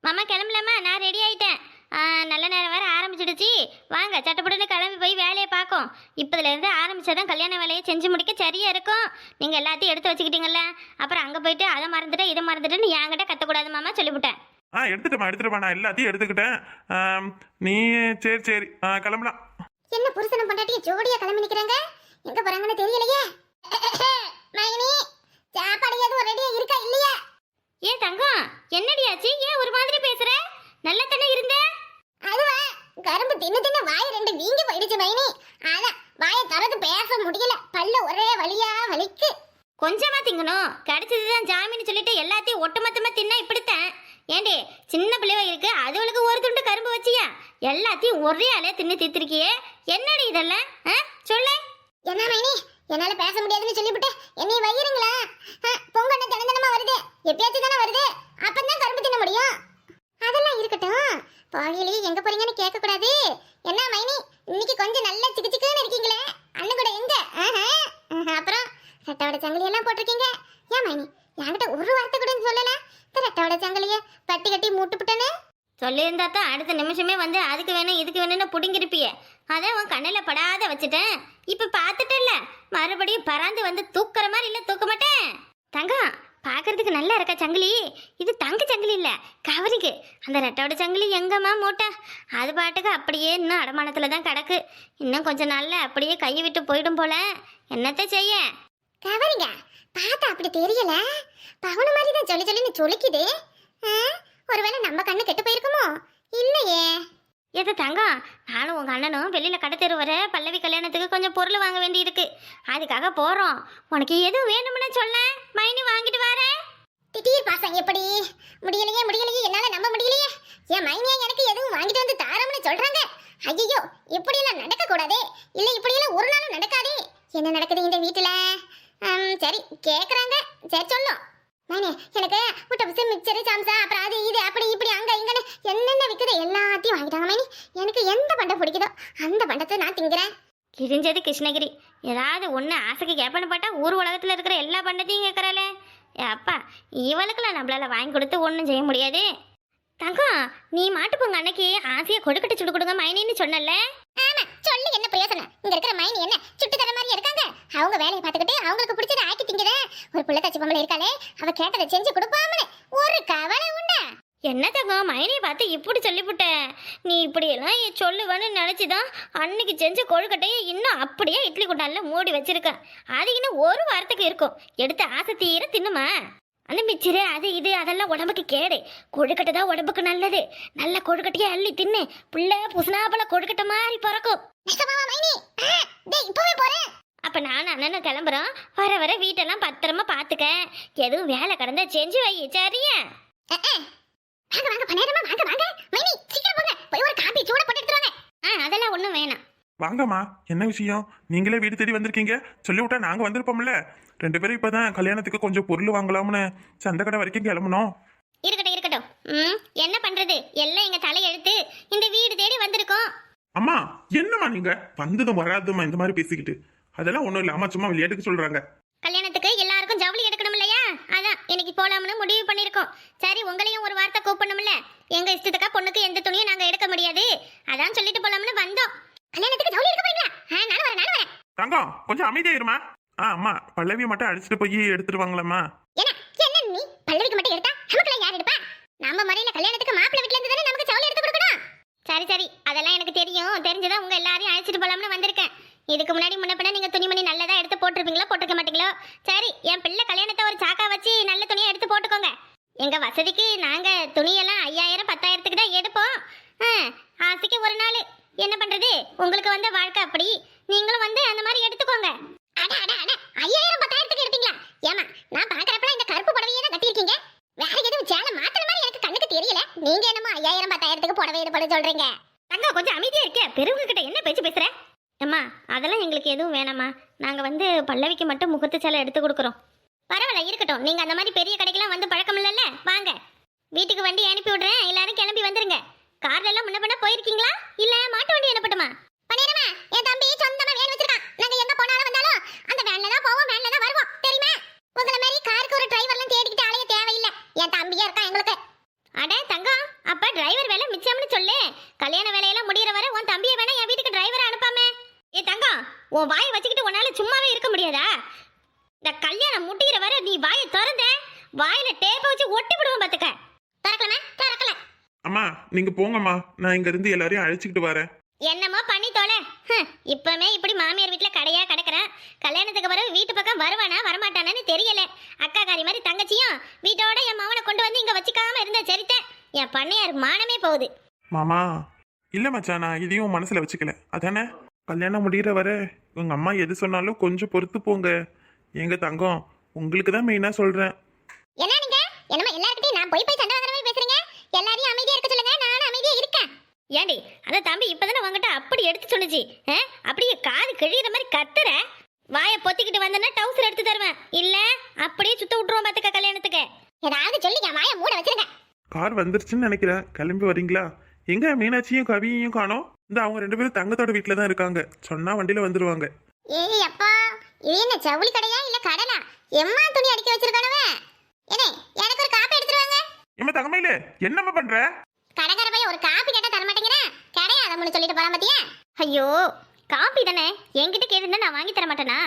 மாமா கிளம்பலாமா? நான் ரெடி ஆயிட்டேன். நல்ல நேரம் வேற ஆரம்பிச்சிடுச்சு. வாங்க சட்டப்பட்டுன்னு கிளம்பி போய் வேலையை பார்க்கும். இப்போதுலேருந்து ஆரம்பிச்சாதான் கல்யாண வேலையை செஞ்சு முடிக்க சரியா இருக்கும். நீங்கள் எல்லாத்தையும் எடுத்து வச்சுக்கிட்டீங்கல்ல, அப்புறம் அங்கே போயிட்டு அதை மறந்துட்டேன் இதை மறந்துட்டேன்னு என்கிட்ட கத்தக்கூடாது மாமா, சொல்லிவிட்டேன். எடுத்துட்டேம்மா நான் எல்லாத்தையும் எடுத்துக்கிட்டேன். நீ சரி சரி கிளம்பலாம். என்ன புருஷனும் பொண்டாட்டியும் ஜோடியா கிளம்பி நிக்கிறாங்க? எங்க போறாங்கன்னு தெரியலையே. மைனி, சாப்பாடு எதுவும் ரெடியா இருக்கா இல்லையா? ஏன் தங்கம், என்னடியாச்சு? ஏன் ஒரு மாதிரி பேசுற? நல்லா தானே இருந்த. அதுவா, கரும்பு தின்னு தின்னு வாய் ரெண்டு வீங்கி போயிடுச்சு மைனி. ஆனா வாயை திறந்து பேச முடியல, பல்ல ஒரே வலியா வலிக்கு. கொஞ்சமா திங்கணும், கிடைச்சதுதான் ஜாமீன் சொல்லிட்டு எல்லாத்தையும் ஒட்டுமொத்தமா தின்னா இப்படித்தான். ஏண்டி, சின்ன பிள்ளைவா இருக்கு, அதுவளுக்கு ஒரு துண்டு கரும்பு வச்சியா? எல்லாத்தையும் ஒரே ஆளே தின்னு தீர்த்திருக்கியே, என்னடி இதெல்லாம்? சொல்லு. என்ன மைனி, என்னால பேச முடியாதுன்னு சொல்லிவிட்டு என்னை வயிறுங்களா? பொங்கண்ண தினந்தனமா வருது, எப்பயாச்சும் தானே வருது, அப்பந்தான் கரும்பு தின்ன முடியும். அதெல்லாம் இருக்கட்டும், பாழியிலே எங்க போறீங்கன்னு கேட்க கூடாது. என்ன மைனி, இன்னைக்கு கொஞ்சம் நல்ல சிக்கு சிக்குன்னு இருக்கீங்களே, அண்ணன் கூட எங்க? அப்புறம் ரெட்டோட சங்கிலி எல்லாம் போட்டிருக்கீங்க. ஏன் மைனி, என்கிட்ட ஒரு வார்த்தை கூட சொல்லல? ரெட்டோட சங்கிலிய பட்டி கட்டி மூட்டுப்புட்டேன்னு சொல்லியிருந்தா தான் அடுத்த நிமிஷமே வந்து அதுக்கு வேணும் இதுக்கு வேணும்னு புடுங்கிருப்பிய. அதான் உன் கண்ணில் படாத வச்சுட்டேன். இப்போ பார்த்துட்டல, மறுபடியும் பறந்து வந்து தூக்குற மாதிரி இல்லை, தூக்க மாட்டேன். தங்கம், பார்க்கறதுக்கு நல்லா இருக்கா சங்கிலி? இது தங்க சங்கிலி இல்லை, கவரிக்கு. அந்த ரெட்டோட சங்கிலி எங்கம்மா மூட்டை? அது பாட்டுக்கு அப்படியே இன்னும் அடமானத்தில் தான் கிடக்கு. இன்னும் கொஞ்சம் நாளில் அப்படியே கையை விட்டு போயிடும் போல. என்னத்தை செய்ய? கவரிங்க பார்த்தா அப்படி தெரியல, பவுன மாதிரி தான் சொல்லி சொல்லின்னு சொல்லிக்குது. ஒருவேளை நம்ம கண்ணு கெட்டு போயிருக்குமோ? இல்லையே. எது தங்கம், நானும் உங்கள் அண்ணனும் வெளியில் கடத்தெரு வர பல்லவி கல்யாணத்துக்கு கொஞ்சம் பொருள் வாங்க வேண்டி இருக்கு. அதுக்காக போகிறோம். உனக்கு எதுவும் வேணும்னு சொல்ல, மைனி வாங்கிட்டு வரேன். திடீர் பாசம் எப்படி? முடியலையே முடியலையே, என்னால நம்ப முடியலையே. என் மைனியா எனக்கு எதுவும் வாங்கிட்டு வந்து தாரம்னு சொல்றாங்க. ஐயோ, இப்படியெல்லாம் நடக்க கூடாதே. இல்லை, இப்படியெல்லாம் ஒரு நாளும் நடக்காதே. என்ன நடக்குது இந்த வீட்டுல? சரி கேக்குறாங்க, சரி சொல்லும். மைனே, எனக்கு முட்டை பசு மிக்சரு சம்சா அப்புறம் அது இது அப்படி இப்படி அங்க இங்கன்னு என்னென்ன விற்குது எல்லாத்தையும் வாங்கிட்டாங்க மைனி. எனக்கு எந்த பண்டம் பிடிக்குதோ அந்த பண்டத்தை நான் திங்கிறேன். கிழிஞ்சது கிருஷ்ணகிரி. ஏதாவது ஒன்று ஆசைக்கு கேட்பன்னு பார்த்தா ஊர் உலகத்தில் இருக்கிற எல்லா பண்டத்தையும் கேட்குறாளே. அப்பா, இவளுக்குலாம் நம்மளால வாங்கி கொடுத்து ஒன்றும் செய்ய முடியாது. தங்கம், நீ மாட்டுப்போங்க அன்னைக்கு ஆசையை கொடுக்கட்டு சுடு கொடுங்க மைனின்னு சொன்னல. ஆமா, சொல்லு என்ன பிரயோசனம்? இங்க இருக்கிற மைனி என்ன சுட்டு தர மாதிரி இருக்காங்க? அவங்க வேலையை பார்த்துக்கிட்டு அவங்களுக்கு பிடிச்சதை ஆக்கி திங்குறேன். ஒரு பிள்ளை தச்சு பொம்பளை இருக்காளே, அவ கேட்டதை செஞ்சு கொடுப்பாமலே ஒரு கவலை உண்டா? என்ன தங்கம், மைனியை பார்த்து இப்படி சொல்லிவிட்ட? நீ இப்படியெல்லாம் சொல்லுவேன்னு நினச்சிதான் அன்னைக்கு செஞ்ச கொழுக்கட்டையை இன்னும் அப்படியே இட்லி குண்டான்ல மூடி வச்சிருக்கேன். அது இன்னும் ஒரு வாரத்துக்கு இருக்கும். எடுத்து ஆசை தீர தின்னுமா? அந்த மிச்சரு அது இது அதெல்லாம் உடம்புக்கு கேடு. கொழுக்கட்டை தான் உடம்புக்கு நல்லது. நல்ல கொழுக்கட்டையை அள்ளி தின்னு, புள்ள புசுனாப்பல கொழுக்கட்டை மாதிரி பிறக்கும். அப்ப நானும் அண்ணனும் கிளம்புறோம். வர வர வீட்டெல்லாம் பத்திரமா பாத்துக்க. எதுவும் வேலை கடந்தா செஞ்சு வை, சரியா? அதெல்லாம் ஒண்ணும் வேணாம். வாங்கம்மா, என்ன விஷயம்? நீங்களே வீடு தேடி வந்திருக்கீங்க, சொல்லி விட்டா நாங்க வந்திருப்போம்ல. 2 பேரும் இப்பதான் கல்யாணத்துக்கு கொஞ்சம் பொருள் வாங்கலாம்னு சந்தை கடை வரைக்கும் கிளம்பணும். இருக்கட்டும் இருக்கட்டும். என்ன பண்றது, எல்லாம் எங்க தலையெழுத்து. இந்த வீடு தேடி வந்திருக்கோம். அம்மா, என்னம்மா நீங்க வந்ததும் வராதுமா இந்த மாதிரி பேசிக்கிட்டு? அதெல்லாம் ஒண்ணும் இல்ல, அம்மா சும்மா விளையாட்டுக்கு சொல்றாங்க. கல்யாணத்துக்கு எல்லாருக்கும் ஜவுளி எடுக்கணும் இல்லையா? அதான் இன்னைக்கு போலாம்னு முடிவு பண்ணிருக்கோம். சரி, உங்களையும் ஒரு வார்த்தை கூப்பிடணும்ல. எங்க இஷ்டத்துக்கா பொண்ணுக்கு எந்த துணியும் நாங்க எடுக்க முடியாது, அதான் சொல்லிட்டு போலாம்னு வந்தோம். கல்யாணத்துக்கு ஜவுளி எடுக்க போறீங்களா? நானும் வரேன். தங்கம், கொஞ்சம் அமைதியா இருமா. அம்மா, பல்லவியை மட்டும் அடிச்சுட்டு போய் எடுத்துட்டு வாங்கலாமா? என்ன நீ பல்லவிக்கு மட்டும் எடுத்தா நமக்குலாம் யார் எடுப்பா? நம்ம மறையில கல்யாணத்துக்கு மாப்பிள்ளை வீட்ல இருந்து தானே நமக்கு ஜவுளி எடுத்து கொடுக்கணும். சரி சரி, அதெல்லாம் எனக்கு தெரியும். தெரிஞ்சுதான் உங்க எல்லாரையும் அழைச்சிட்டு போலாம்னு வந்திருக்கேன். இதுக்கு முன்னாடி முன்னப்பின நீங்க துணிமணி நல்லதா எடுத்து போட்டிருப்பீங்களோ போட்டிருக்க மாட்டீங்களோ? சரி, என் பிள்ளை கல்யாணத்தை ஒரு சாக்கா வச்சு நல்ல துணியை எடுத்து போட்டுக்கோங்க. எங்க வசதிக்கு நாங்க துணியெல்லாம் 5000 10,000க்கு தான் எடுப்போம். ஆசைக்கு ஒரு நாள். என்ன பண்றது, உங்களுக்கு வந்த வாழ்க்கை அப்படி. நீங்களும் வந்து அந்த மாதிரி எடுத்துக்கோங்க. 5000 10,000க்கு எடுப்பீங்களா? ஏமா, நான் பாக்குறப்ப இந்த கருப்பு புடவையே தான் கட்டியிருக்கீங்க. வேற எதுவும் சேலை மாத்திர மாதிரி எனக்கு கண்ணுக்கு தெரியல. நீங்க என்னமோ 5000 10,000க்கு புடவை எடுப்பது சொல்றீங்க. தங்க, கொஞ்சம் அமைதியா இருக்க. பெருவுங்க கிட்ட என்ன பேச்சு பேசுற? அம்மா, அதெல்லாம் எங்களுக்கு எதுவும் வேணாம்மா. நாங்க வந்து பல்லவிக்கு மட்டும் முகத்து சேலை எடுத்து கொடுக்குறோம். பரவாயில்ல, இருக்கட்டும். நீங்க அந்த மாதிரி பெரிய கடைக்கெல்லாம் வந்து பழக்கம் இல்லைல்ல. வாங்க, வீட்டுக்கு வண்டி அனுப்பி விடுறேன். எல்லாரும் கிளம்பி வந்துருங்க. கார்ல எல்லாம் முன்ன பண்ண போயிருக்கீங்களா, இல்ல மாட்டு வண்டி அனுப்பட்டுமா? பண்ணிரமா, என் தம்பி சொந்தமா வேன் வச்சிருக்கான். நாங்க எங்க போனாலும் வந்தாலும் அந்த வேன்ல தான் போவோம், வேன்ல தான் வருவோம், தெரியுமா? உங்கள மாதிரி காருக்கு ஒரு டிரைவர்லாம் தேடிக்கிட்டு அலைய தேவையில்லை. என் தம்பியா இருக்கான் எங்களுக்கு. அட தங்கம், அப்ப டிரைவர் வேலை மிச்சம்னு சொல்லு. கல்யாண வேலையெல்லாம் முடியற வரை உன் தம்பியை வேணா என் வீட்டுக்கு டிரைவரா அனுப்பாம. ஏ தங்கம், உன் வாயை வச்சுக்கிட்டு உன்னால சும்மாவே இருக்க முடியாதா? இந்த கல்யாணம் முடிகிற வரை நீ வாயை திறந்த வாயில டேப்பை வச்சு ஒட்டி விடுவோம் பாத்துக்க. திறக்கல. அம்மா நீங்க போங்கம்மா, நான் இங்க இருந்து எல்லாரையும் அழைச்சிக்கிட்டு வரேன். என்னமோ பண்ணி தோல. இப்பமே இப்படி மாமியார் வீட்டுல கடையா கிடக்குறேன். கல்யாணத்துக்கு பிறகு வீட்டு பக்கம் வருவானா வரமாட்டானு தெரியல. அக்கா காரி மாதிரி தங்கச்சியும் வீட்டோட என் மவனை கொண்டு வந்து இங்க வச்சுக்காம இருந்த சரித்த என் பண்ணையார் மானமே போகுது. மாமா இல்ல மச்சான், நான் இதையும் மனசுல வச்சுக்கல. அதானே கல்யாணம் முடிகிற வரை உங்க அம்மா எது சொன்னாலும் கொஞ்சம் பொறுத்து போங்க. எங்க தங்கம், உங்களுக்கு தான் மெயினா சொல்றேன். என்ன நீங்க என்னமா எல்லார்கிட்டயும் நான் போய் சண்டை வாங்குற மாதிரி பேசுறீங்க? எல்லாரையும் அமைதியா இருக்க சொல்லுங்க, நானும் அமைதியா இருக்கேன். ஏண்டி அந்த தம்பி இப்பதானே உங்ககிட்ட அப்படி எடுத்து சொன்னுச்சு. அப்படியே காது கிழிகிற மாதிரி கத்துற. வாயை பொத்திக்கிட்டு வந்தனா டவுசர் எடுத்து தருவேன். இல்ல அப்படியே சுத்த விட்டுருவோம் பாத்துக்க கல்யாணத்துக்கு. ஏதாவது சொல்லி என் வாயை மூட வச்சிருங்க. கார் வந்துருச்சுன்னு நினைக்கிறேன். கிளம்பி வரீங்களா? எங்க மீனாட்சியும் கவியையும் காணோம். இந்த அவங்க 2 பேரும் தங்கத்தோட வீட்டுல தான் இருக்காங்க. சொன்னா வண்டியில வந்துருவாங்க. ஏய் அப்பா, இது என்ன ஜவுளி கடையா இல்ல கடலா? எம்மா துணி அடிக்க வச்சிருக்கானவே. ஏனே எனக்கு ஒரு காப்பி எடுத்துருவாங்க. ஏமா தங்கமையில என்னம்மா பண்ற? கடைக்கார போய் ஒரு காப்பி கேட்டா தர மாட்டேங்கிறேன். கிடையாதம்னு சொல்லிட்டு போறான் பாத்தியா? ஐயோ, காப்பி தானே என்கிட்ட கேட்டிருந்தா நான் வாங்கி தர மாட்டேனா?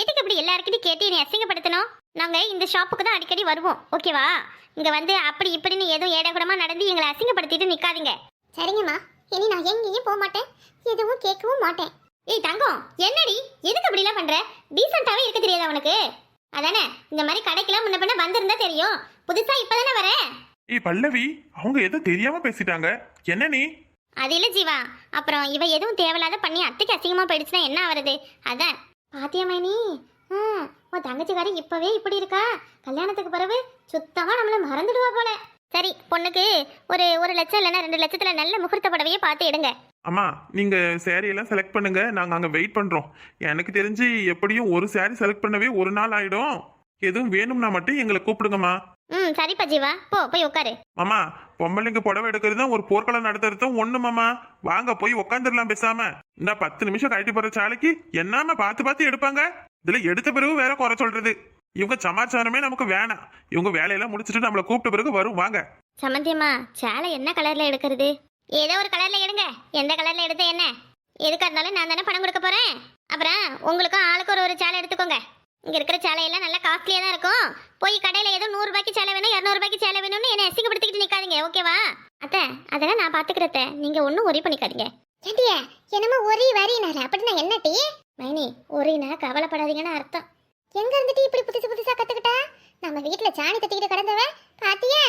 எதுக்கு இப்படி எல்லாருக்கிட்டையும் கேட்டு நீ அசிங்கப்படுத்தணும்? நாங்க இந்த ஷாப்புக்கு தான் அடிக்கடி வருவோம், ஓகேவா? இங்க வந்து அப்படி இப்படின்னு எதுவும் ஏடகுடமா நடந்து எங்களை அசிங்கப்படுத்திட்டு நிக்காதீங்க. சரிங்கம்மா, இனி நான் எங்கேயும் போக மாட்டேன், எதுவும் கேட்கவும் மாட்டேன். ஏய் தங்கம், என்னடி எதுக்கு அப்படி எல்லாம் பண்ற? டீசென்ட்டாவே இருக்க தெரியாதா உனக்கு? அதானே இந்த மாதிரி கடைக்கெல்லாம் முன்ன பின்ன வந்திருந்தா தெரியும். புதுசா இப்பதானே வர. ஏய் பல்லவி, அவங்க ஏதோ தெரியாம பேசிட்டாங்க. என்ன நீ? அது இல்ல ஜீவா, அப்புறம் இவ எதுவும் தேவையில்லாத பண்ணி அத்தைக்கு அசிங்கமா போயிடுச்சுன்னா என்ன ஆவறது? அதான் பாத்தியம்மா நீ. உன் தங்கச்சிக்காரி இப்பவே இப்படி இருக்கா, கல்யாணத்துக்கு பிறகு சுத்தமா நம்மள மறந்துடுவா போல. சரி, பொண்ணுக்கு ஒரு 1 லட்சம் இல்லைன்னா 2 லட்சத்துல நல்ல முகூர்த்த புடவையே பார்த்து எடுங்க. அம்மா நீங்க சேரீ எல்லாம் செலக்ட் பண்ணுங்க, நாங்க அங்க வெயிட் பண்றோம். எனக்கு தெரிஞ்சு எப்படியும் ஒரு சேரீ செலக்ட் பண்ணவே 1 நாள் ஆயிடும். எதுவும் வேணும்னா மட்டும் எங்களை கூப்பிடுங்கம்மா. சரிப்பா ஜீவா, போய் உட்காரு. மாமா, பொம்பளைங்க புடவை எடுக்கிறது தான் ஒரு போர்க்களம் நடத்துறதும் ஒண்ணு மாமா. வாங்க போய் உட்காந்துடலாம் பேசாம. இந்த 10 நிமிஷம் கழிட்டு போற சாலைக்கு என்னாம பார்த்து எடுப்பாங்க. இதுல எடுத்த பிறகு வேற குறை சொல்றது. இவங்க சமாச்சாரமே நமக்கு வேணாம். இவங்க வேலையெல்லாம் முடிச்சுட்டு நம்மளை கூப்பிட்ட பிறகு வரும். வாங்க. சமந்தியம்மா, சேலை என்ன கலர்ல எடுக்கிறது? ஏதோ ஒரு கலர்ல எடுங்க. எந்த கலர்ல எடுத்த என்ன? எதுக்கா இருந்தாலும் நான் தானே பணம் கொடுக்க போறேன். அப்புறம் உங்களுக்கும் ஆளுக்கு ஒரு சேலை எடுத்துக்கோங்க. இங்க இருக்கிற சேலையெல்லாம் நல்லா காஸ்ட்லியா தான் இருக்கும். போய் கடையில ஏதோ 100 ரூபாய்க்கு சேலை வேணும், 200 ரூபாய்க்கு சேலை வேணும்னு என்ன அசிங்கப்படுத்திக்கிட்டு நிக்காதீங்க, ஓகேவா? அத்தை, அதெல்லாம் நான் பாத்துக்கிறத, நீங்க ஒன்னும் ஒரி பண்ணிக்காதீங்க. ஏண்டியா என்னமோ ஒரே வரினாரு, அப்படின்னா என்னட்டி? மைனி, ஒரினா கவலைப்படாதீங்கன்னு அர்த்தம். எங்க இருந்துட்டு இப்படி புதுசா கத்துக்கிட்டா? நம்ம வீட்டுல சாணி தட்டிக்கிட்டு கிடந்தவ பாத்தியா?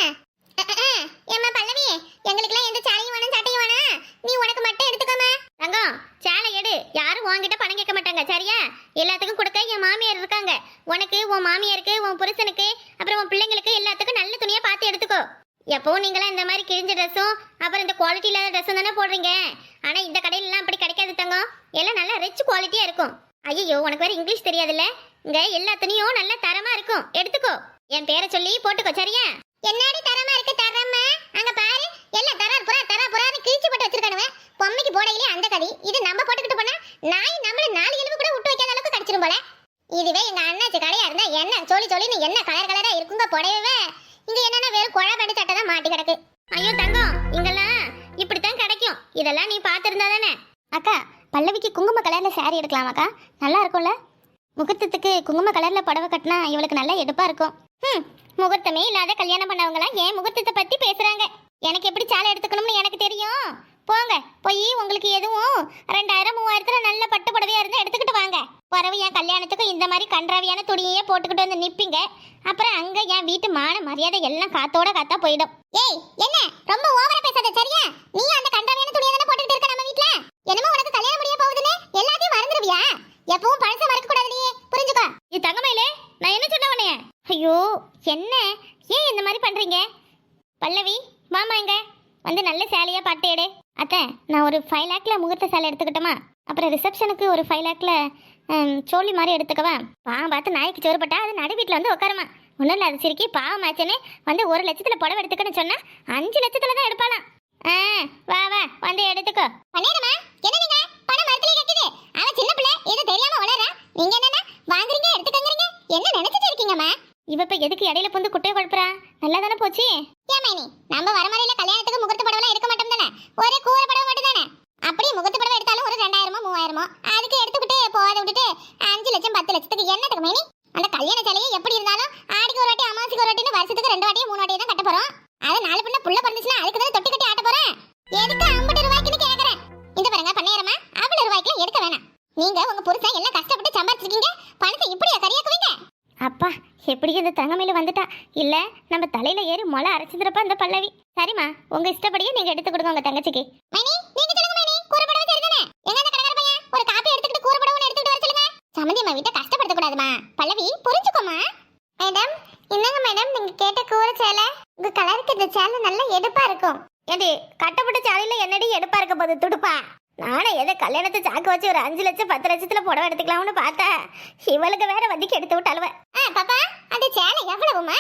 ஏம்மா பல்லவி, எங்களுக்குலாம் எந்த சாணியும் வேணும் சட்டையும் வேணாம், நீ உனக்கு மட்டும் எடுத்துக்கோமா. தங்கம், சேலை எடு. யாரும் உன்கிட்ட பணம் கேட்க மாட்டாங்க, சரியா? எல்லாத்துக்கும் கொடுக்க என் மாமியார் இருக்காங்க. உனக்கு, உன் மாமியாருக்கு, உன் புருஷனுக்கு, அப்புறம் உன் பிள்ளைங்களுக்கு எல்லாத்துக்கும் நல்ல துணியா பார்த்து எடுத்துக்கோ. எப்பவும் நீங்களாம் இந்த மாதிரி கிழிஞ்ச ட்ரெஸ்ஸும் அப்புறம் இந்த குவாலிட்டி இல்லாத ட்ரெஸ்ஸும் தானே போடுறீங்க. ஆனா இந்த கடையிலலாம் அப்படி கிடைக்காது தங்கம். எல்லாம் நல்லா ரிச் குவாலிட்டியா இருக்கும். ஐயோ, உனக்கு வேற இங்கிலீஷ் தெரியாதுல்ல? இங்க எல்லா துணியும் நல்ல தரமா இருக்கும், எடுத்துக்கோ. என் பேரை சொல்லி போட்டுக்கோ, சரியா? என்னடி தரமா இருக்கு? தரமா அங்க பாரு, எல்லாம் தரா புறான்னு கிழிச்சு போட்டு வச்சிருக்கானுவ. பொம்மைக்கு போடையிலே அந்த கதி. இது நம்ம போட்டுக்கிட்டு போனா நாய் நம்மள 4 எலும்பு கூட விட்டு வைக்காத அளவுக்கு கடிச்சிரும் போல. இதுவே எங்க அண்ணாச்சி கடையா இருந்தா என்ன சொல்லி என்ன கலரா இருக்குங்க புடவை. இங்க என்னன்னா வெறும் குழம்பு சட்டை தான் மாட்டி கிடக்கு. ஐயோ தங்கம், இங்கெல்லாம் இப்படித்தான் கிடைக்கும். இதெல்லாம் நீ பார்த்திருந்தா தானே. அக்கா, பல்லவிக்கு குங்கும கலர்ல சாரி எடுக்கலாமாக்கா? நல்லா இருக்கும்ல? முகூர்த்தத்துக்கு குங்கும கலர்ல புடவை கட்டினா இவளுக்கு நல்லா எடுப்பா இருக்கும். முகூர்த்தமே இல்லாத கல்யாணம் பண்ணவங்களாம் ஏன் முகூர்த்தத்தை பத்தி பேசுறாங்க? எனக்கு எப்படி சேலை எடுத்துக்கணும்னு எனக்கு தெரியும். போங்க, போய் உங்களுக்கு எதுவும் 2000 3000 நல்ல பட்டு புடவையா இருந்தா எடுத்துக்கிட்டு வாங்க. பிறகு என் கல்யாணத்துக்கு இந்த மாதிரி கன்றாவியான துணியே போட்டுக்கிட்டு வந்து நிப்பீங்க. அப்புறம் அங்க என் வீட்டு மான மரியாதை எல்லாம் காத்தோட காத்தா போயிடும். ஏய், என்ன ரொம்ப ஓவரா பேசாத, சரியா? நீ அந்த கண்டவியான துணியை தானே போட்டுக்கிட்டு இருக்க நம்ம வீட்ல. என்னமோ உனக்கு கல்யாணம் முடிய போகுதுன்னு எல்லாத்தையும் மறந்துடுவியா? எப்பவும் பழச மறக்க கூடாதுடி, புரிஞ்சுக்கோ. இது தங்கமயிலே, நான் என்ன சொன்ன உன்னைய? ஐயோ, என்ன ஏன் இந்த மாதிரி பண்றீங்க? பல்லவி, வாமா இங்க வந்து நல்ல சேலையா பாட்டு எடு. அத்தை, நான் ஒரு 5 lakhல முகூர்த்த சேலை எடுத்துக்கிட்டோமா? அப்புறம் ரிசப்ஷனுக்கு ஒரு 5 lakhல சோழி மாதிரி எடுத்துக்கவா? பாவம் பார்த்து நாய்க்கு சோறுபட்டா அது நடு வீட்டில் வந்து உட்காருமா. ஒன்றும் இல்லை, அது சிரிக்கி பாவம் ஆச்சுன்னு வந்து 1 லட்சத்துல புடவை எடுத்துக்கன்னு சொன்னா 5 லட்சத்துல தான் எடுப்பாளாம். வா வந்து எடுத்துக்கோ. பண்ணேருமா, என்ன நீங்க பணம் மரத்திலே கட்டுது. அவன் சின்ன பிள்ளை, இது தெரியாம வளரா. நீங்க என்னன்னா வாங்குறீங்க எடுத்துக்கங்கறீங்க, என்ன நினைச்சிட்டு இருக்கீங்கம்மா? இவ இப்ப எதுக்கு இடையில புந்து குட்டையை குழப்புறா? நல்லா தானே போச்சு. ஏன் மைனி, நம்ம வரமறையில கல்யாணத்துக்கு வந்துச்சுன்னா அதுக்கு தான் தொட்டி கட்டி ஆட்ட போறேன். எதுக்கு 50 ரூபாய்க்குன்னு கேக்குறேன். இந்த பாருங்க பண்ணையரமா, அவ்வளவு ரூபாய்க்கு எடுக்க வேணாம். நீங்க உங்க புருஷன் எல்லாம் கஷ்டப்பட்டு சம்பாதிச்சிருக்கீங்க, பணத்தை இப்படியா கறியாக்குவீங்க? அப்பா எப்படி இந்த தங்கமையில வந்துட்டா இல்ல நம்ம தலையில ஏறி மொளை அரைச்சிருப்பா இந்த பல்லவி. சரிம்மா உங்க இஷ்டப்படியே நீங்க எடுத்து கொடுங்க உங்க தங்கச்சிக்கு. மைனி நீங்க சொல்லுங்க மைனி, கூறப்படவே சரிதானே? எங்க அந்த கடைக்கார பையன் ஒரு காப்பி எடுத்துக்கிட்டு கூறப்படவும் எடுத்துக்கிட்டு வர சொல்லுங்க. சம்மந்தி அம்மா வீட்டை கஷ்டப்படுத்த கூடாதுமா. பல்லவி புரிஞ்சுக்கோமா. மேடம் என்னங்க மேடம் நீங்க கேட்ட கூரை சேலை, உங்க கலருக்கு இந்த சேலை நல்ல எடுப்பா இருக்கும். ஏடி கட்டப்பட்ட சாலையில என்னடி எடுப்பா இருக்க போது துடுப்பா. நானே எதை கல்யாணத்தை சாக்கு வச்சு ஒரு 5 லட்சம் 10 லட்சத்துல புடவை எடுத்துக்கலாம்னு பார்த்தா இவளுக்கு வேற வதிக்கு எடுத்து விட்டாளுவ. பாப்பா அந்த சேலை எவ்வளவுமா?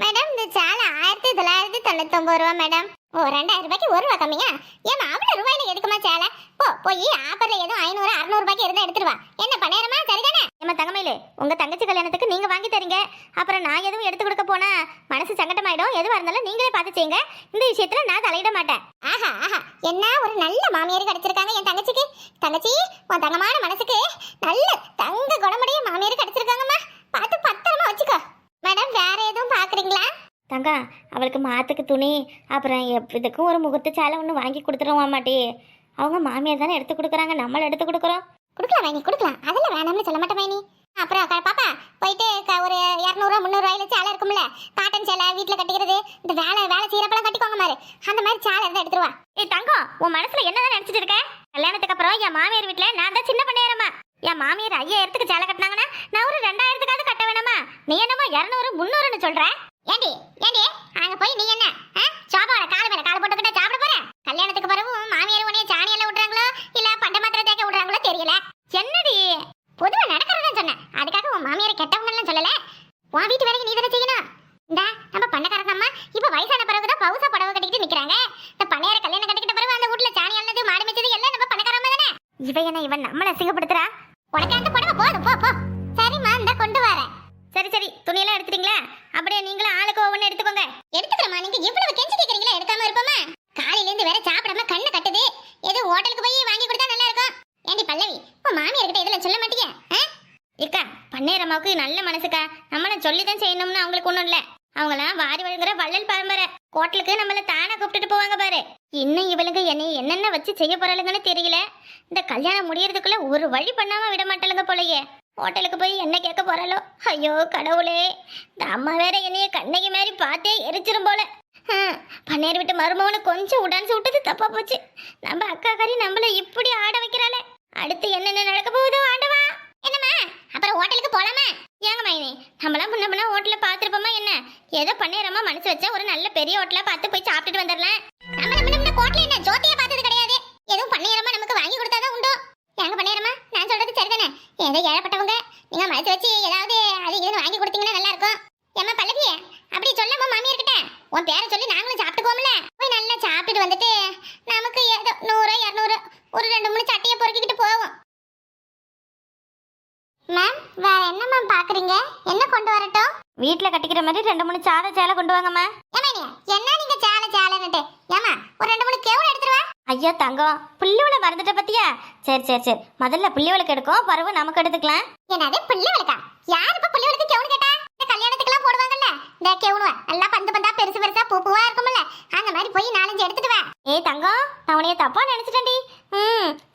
மேடம் இந்த சேலை 1999 ரூபா மேடம். ஓ 2000 ரூபாய்க்கு 1 ரூபா கம்மியா? ஏமா அவ்வளவு ரூபாயில எதுக்குமா சேலை? போய் ஆப்பர்ல ஏதோ 500 600 ரூபாய்க்கு இருந்தா எடுத்துட்டு வா. என்ன பண்ணேரமா சரிதானே? நம்ம தங்கமையிலே உங்க தங்கச்சி கல்யாணத்துக்கு நீங்க வாங்கி தரீங்க, அப்புறம் நான் எதுவும் எடுத்து கொடுக்க போனா மனசு சங்கடமாயிடும். எதுவா இருந்தாலும் நீங்களே பார்த்து செய்யுங்க. இந்த விஷயத்துல நான் தலையிட மாட்டேன். ஆஹா ஆஹா என்ன ஒரு நல்ல மாமியார் கிடைச்சிருக்காங்க என் தங்கச்சிக்கு. தங்கச்சி உன் தங்கமான மனசுக்கு நல்ல தங்க குணமுடைய மாமியார் கிடைச்சிருக்காங்கம்மா. பார்த்து பத்திரமா வச்சுக்கோ. மேடம் வேற எதுவும் பாக்குறீங்களா? தங்கா அவளுக்கு மாத்துக்கு துணி அப்புறம் இதுக்கும் ஒரு முகூர்த்த சேலை ஒன்று வாங்கி கொடுத்துருவோம் மாட்டி. அவங்க மாமியார் தானே எடுத்து கொடுக்குறாங்க, நம்மள எடுத்து கொடுக்குறோம். கொடுக்கலாம் மைனி கொடுக்கலாம், அதெல்லாம் வேணாம்னு சொல்ல மாட்டேன் மைனி. அப்புறம் பாப்பா போயிட்டு ஒரு 200 300 ரூபாயில சேலை இருக்கும்ல, காட்டன் சேலை வீட்டுல கட்டிக்கிறது, இந்த வேலை செய்யறப்பெல்லாம் கட்டிக்கோங்க மாதிரி, அந்த மாதிரி சேலை இருந்தா எடுத்துருவா. ஏய் தங்கம் உன் மனசுல என்னதான் நினைச்சிட்டு இருக்க? கல்யாணத்துக்கு அப்புறம் என் மாமியார் வீட்டுல நான் தான் சின்ன பண்ணையறமா. என் மாமியார் 5000க்கு சேலை கட்டினாங்கன்னா நான் ஒரு 2000த்துக்காவது கட்ட வேணாமா? நீ என்னமோ 200 300ன்னு சொல்ற. ஏண்டி அங்க போய் நீ என்ன சோபாவோட கால் மேல கால் போட்டுக்கிட்ட சாப்பிட போற? கல்யாணத்துக்கு பிறகு மாமியார் உன்னைய சாணியெல்லாம் விடுறாங்களோ இல்ல பண்ட மாத்திரை தேக்க விடுறாங்களோ தெரியல. என்னடி பொதுவா நடக்கிறதான் சொன்னேன், அதுக்காக உன் மாமியார் கெட்டவங்கன்னு சொல்லல. உன் வீட்டு வேலைக்கு நீ தானே செய்யணும். இந்த நம்ம பண்ணக்காரங்க அம்மா இப்ப வயசான பிறகுதான் பவுசா புடவை கட்டிக்கிட்டு நிக்கிறாங்க. இந்த பண்ணையார கல்யாணம் கட்டிக்கிட்ட பிறகு அந்த வீட்டுல சாணி அள்ளது மாடு மேய்ச்சது எல்லாம் நம்ம பண்ணக்காரமா தானே. இவன் நம்மள அசிங்கப்படுத்துறா. உனக்கு அந்த புடவை போதும் போ. சரிம்மா இந்த கொண்டு வரேன். சரி துணியெல்லாம் எடுத்துட்டீங்களா? அப்படியே நீங்களும் ஆளுக்கு ஒவ்வொன்று எடுத்துக்கோங்க. எடுத்துக்கிறோமா, நீங்க இவ்வளவு கெஞ்சி கேக்குறீங்களா? எடுக்காம இருப்போமா? காலையில இருந்து வேற சாப்பிடாம கண்ணு கட்டுது. ஏதோ ஹோட்டலுக்கு போய் வாங்கி கொடுத்தா நல்லா இருக்கும். ஏண்டி பல்லவி உன் மாமியார் கிட்ட இதெல்லாம் சொல்ல மாட்டீங்க? இக்கா பண்ணையரம்மாவுக்கு நல்ல மனசுக்கா, நம்மள சொல்லிதான் செய்யணும்னு அவங்களுக்கு ஒண்ணும் இல்ல. அவங்களாம் வாரி வழங்குற வள்ளல் பரம்பரை. ஹோட்டலுக்கு நம்மள தானே கூப்பிட்டுட்டு போவாங்க பாரு. இன்னும் இவளுங்க என்னை என்னென்ன வச்சு செய்ய போறாளுங்கன்னு தெரியல. இந்த கல்யாணம் முடியறதுக்குள்ள ஒரு வழி பண்ணாம விட மாட்டாளுங்க போலயே. ஹோட்டலுக்கு போய் என்ன கேட்க போறாளோ? ஐயோ கடவுளே, இந்த அம்மா வேற என்னைய கண்ணகி மாதிரி பார்த்தே எரிச்சிரும் போல. பண்ணையார் விட்டு மருமவனு கொஞ்சம் உடான்ஸ் விட்டது தப்பா போச்சு. நம்ம அக்கா காரி நம்மள இப்படி ஆட வைக்கிறாளே. அடுத்து என்னென்ன நடக்க போகுதோ ஆண்டவா. என்னம்மா அப்புறம் ஹோட்டலுக்கு போலாமா? ஏங்க மைனி நம்மளாம் முன்ன ஹோட்டல பாத்துருப்போமா என்ன? ஏதோ பண்ணையரமா மனசு வச்சா ஒரு நல்ல பெரிய ஹோட்டலா பார்த்து போய் சாப்பிட்டுட்டு வந்துடலாம். நம்ம ஹோட்டல் என்ன ஜோதியா பார்த்தது கிடையாது. எதுவும் பண்ணையரமா நமக்கு வாங்கி கொடுத்தாதான் உண்டோ. எங்க பண்ணையரமா நான் சொல்றது சரிதானே? ஏதோ ஏழப்பட்டவங்க நீங்க மனசு வச்சு ஏதாவது அது இதுன்னு வாங்கி கொடுத்தீங்கன்னா நல்லா இருக்கும். ஏமா பல்லவியே அப்படி சொல்லாம மாமியார் கிட்ட உன் பேரை சொல்லி நாங்களும் சாப்பிட்டுக்கோம்ல. போய் நல்லா சாப்பிட்டுட்டு வந்துட்டு நமக்கு ஏதோ 100 200 ஒரு 2 3 சட்டியை பொறுக்கிக்கிட்டு போவோம். மேம் வேற என்ன மேம் பாக்குறீங்க? என்ன கொண்டு வரட்டும்? வீட்டுல கட்டிக்கிற மாதிரி 2 3 சாத சேலை கொண்டு வாங்கம்மா. என்ன நீங்க சேலைன்னுட்டு ஏமா ஒரு 2 3 கேவல எடுத்துருவா. ஐயா தங்கம் புள்ளிவளை மறந்துட்ட பத்தியா? சரி முதல்ல புள்ளிவளுக்கு எடுக்கும், பரவு நமக்கு எடுத்துக்கலாம். என்னது புள்ளிவளுக்கா? யார் இப்ப புள்ளிவளுக்கு கேவன் கேட்டா? இந்த கல்யாணத்துக்குலாம் போடுவாங்கல்ல இந்த கேவனுவ நல்லா பந்தா பெருசு பெருசா பூவா இருக்கும்ல, அந்த மாதிரி போய் 4 5 எடுத்துட்டு வா. ஏய் தங்கம் நான் உன்னைய தப்பா நினைச்சிட்டேன்டி.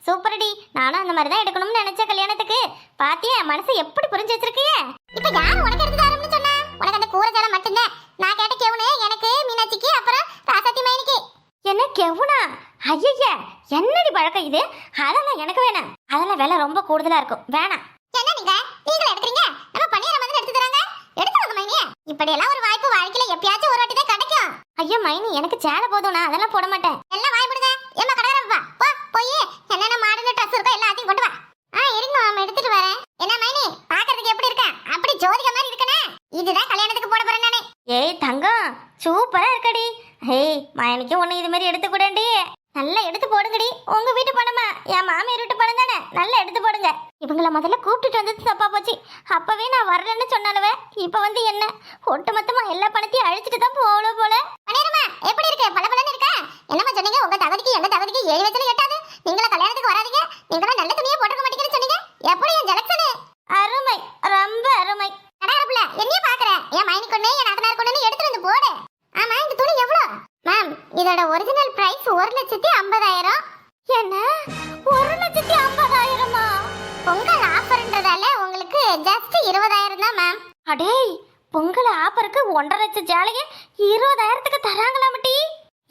சூப்பர்டி, நானும் அந்த மாதிரி தான் எடுக்கணும்னு நினைச்ச கல்யாணத்துக்கு. பாத்தியா மனசு எப்படி புரிஞ்சு வச்சிருக்கியே. இப்ப யாரு உனக்கு எடுத்து தரணும்னு சொன்னா? உனக்கு அந்த கூரை சேலை மட்டும்தான். நான் கேட்ட கேவனு எனக்கு மீனாட்சிக்கு அப்புறம் ராசாத்தி மைனிக்கு. என்ன கெவுனா? ஐயா என்னடி பழக்கம் இது? அதெல்லாம் எனக்கு வேணாம். அதெல்லாம் விலை ரொம்ப கூடுதலா இருக்கும், வேணாம். என்ன நீங்களே எடுக்கிறீங்க? நம்ம பண்ணியற மாதிரி எடுத்து தராங்க. எடுத்துவாங்க மைனி. இப்படி எல்லாம் ஒரு வாய்ப்பு வாழ்க்கையில எப்பயாச்சும் ஒரு வாட்டி தான் கிடைக்கும். ஐயோ மைனி எனக்கு சேலை போதும், நான் அதெல்லாம் போட மாட்டேன். எல்லாம் வாய் விடுங்க. ஏமா கடைக்காரப்பா போய் என்னென்ன மாடர்ன் ட்ரெஸ் இருக்கோ எல்லாத்தையும் கொண்டு வா. இருங்க மாமா எடுத்துட்டு வரேன். என்ன மைனி பாக்குறதுக்கு எப்படி இருக்க? அப்படி ஜோதிகா மாதிரி இருக்கனே. இதுதான் கல்யாணத்துக்கு போட போறேன் நானே. ஏய் தங்கம் சூப்பரா இருக்கடி. ஹேய் மயனுக்கு ஒண்ணு இது மாதிரி எடுத்து கூடண்டி. நல்லா எடுத்து போடுங்கடி. உங்க வீட்டு பணமா என் மாமியார் வீட்டு பணம் தானே, நல்லா எடுத்து போடுங்க. இவங்கள முதல்ல கூப்பிட்டுட்டு வந்தது தப்பா போச்சு. அப்பவே நான் வரலன்னு சொன்னாலுவே இப்ப வந்து என்ன ஒட்டு மொத்தமா எல்லா பணத்தையும் அழிச்சிட்டு தான் போல போல. பண்ணிரமா எப்படி இருக்கு? பளபளன்னு இருக்கா? என்னமா சொன்னீங்க? உங்க தகுதிக்கு எங்க தகுதிக்கு 7 வயசுல எட்டாது. நீங்களா கல்யாணத்துக்கு வராதீங்க, நீங்களா நல்ல துணியை போட்டுக்க மாட்டீங்கன்னு சொன்னீங்க. எப்படி என் ஜலக்ஷனு? அருமை, ரொம்ப அருமை. கடைக்காரப்புல என்னைய பாக்குற? என் மைனி கொண்டு என் நாத்தனார் கொண்டு எடுத்து வந்து போடு. ஆமா இந்த துணி எவ்வளவு? மேம் இதோட ஒரிஜினல் பிரைஸ் 1,50,000. என்ன 1,50,000? பொங்கல் ஆஃபர்ன்றதால உங்களுக்கு ஜஸ்ட் 20,000 தான் மேம். அடேய், பொங்கல் ஆப்பருக்கு 1.5 லட்சம் சேலையை 20,000க்கு தராங்களாமட்டி.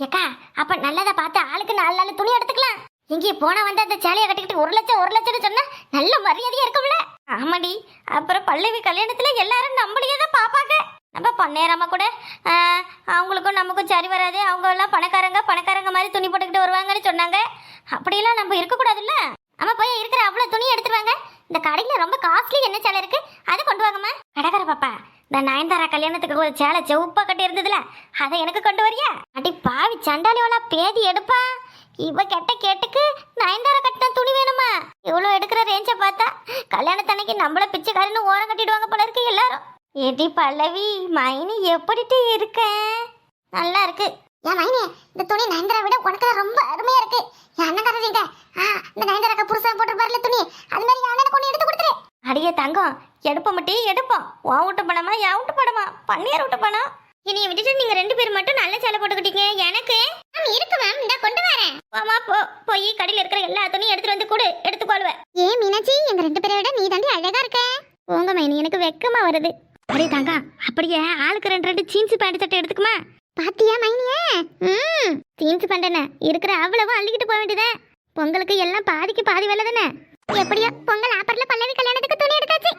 ஏக்கா, அப்ப நல்லதா பார்த்து ஆளுக்கு 4 துணி எடுத்துக்கலாம். எங்கே போனா வந்து அந்த சேலையை கட்டிக்கிட்டு 1 லட்சம் சொன்னா நல்ல மரியாதையா இருக்கும்ல. ஆமாடி, அப்புறம் பல்லவி கல்யாணத்துல எல்லாரும் நம்மளையே தான் பாப்பாங்க. நம்ம பொன்னேரம்மா கூட அவங்களுக்கும் நமக்கும் சரி வராது, அவங்க எல்லாம் பணக்காரங்க மாதிரி துணி போட்டுக்கிட்டு வருவாங்கன்னு சொன்னாங்க. அப்படியெல்லாம் நம்ம இருக்கக்கூடாதுல்ல. அம்மா போய் இருக்கிற அவ்வளோ துணி எடுத்துருவாங்க. இந்த கடையில் ரொம்ப காஸ்ட்லி என்ன சேலை இருக்கு, அதை கொண்டு வாங்கம்மா. கடைக்கார பாப்பா, இந்த நயன்தாரா கல்யாணத்துக்கு ஒரு சேலை செவப்பா கட்டி இருந்ததுல, அதை எனக்கு கொண்டு வரியா? அடி பாவி சண்டாலியோலா, பேதி எடுப்பா. இவ கெட்ட கேட்டுக்கு நயன்தாரா கட்டின துணி வேணுமா? இவ்வளோ எடுக்கிற ரேஞ்சை பார்த்தா கல்யாணத்தன்னைக்கு நம்மள பிச்சைக்காரன்னு ஓரம் கட்டிடுவாங்க போல இருக்கு எல்லாரும். ஏடி பல்லவி, மைனி எப்படிட்டு இருக்க? நல்லா இருக்கு. ஏன் மைனி, இந்த துணி நயன்தாரா விட உனக்கு தான் ரொம்ப அருமையா இருக்கு. என் அண்ணன் இந்த நயன்தாராக்கு புருஷன் போட்டுருப்பாருல துணி, அது மாதிரி என் அண்ணனுக்கு ஒன்று எடுத்து கொடுத்துரு. அடியே தங்கம், எடுப்போம் எடுப்போம். உன் விட்டு பணமா, என் விட்டு பணமா? பன்னீர் விட்டு பணம். இனிய விட்டுட்டு நீங்க 2 பேர் மட்டும் நல்ல சேலை போட்டுக்கிட்டீங்க. எனக்கு இருக்கு மேம், இந்த கொண்டு வரேன். ஆமா, போய் கடையில் இருக்கிற எல்லா துணியும் எடுத்துட்டு வந்து கொடு, எடுத்துக்கொள்வேன். ஏன் மீனாட்சி, எங்க 2 பேரை விட நீ தாண்டி அழகா இருக்க. உங்க மைனி, எனக்கு வெக்கமா வருது. அடே தங்கம், அப்படியே ஆளுக்கு 2 ஜீன்ஸ் பேண்ட் சட்டை எடுத்துக்குமா? பாத்தியா மைனியே? ஜீன்ஸ் பேண்ட் இருக்கிற அவ்வளவு அள்ளிக்கிட்டு போக வேண்டியதே. பொங்கலுக்கு எல்லாம் பாதிக்கு பாதி வேலை தானே. எப்படியோ பொங்கல் ஆப்பர்ல பல்லவி கல்யாணத்துக்கு துணி எடுத்தாச்சு.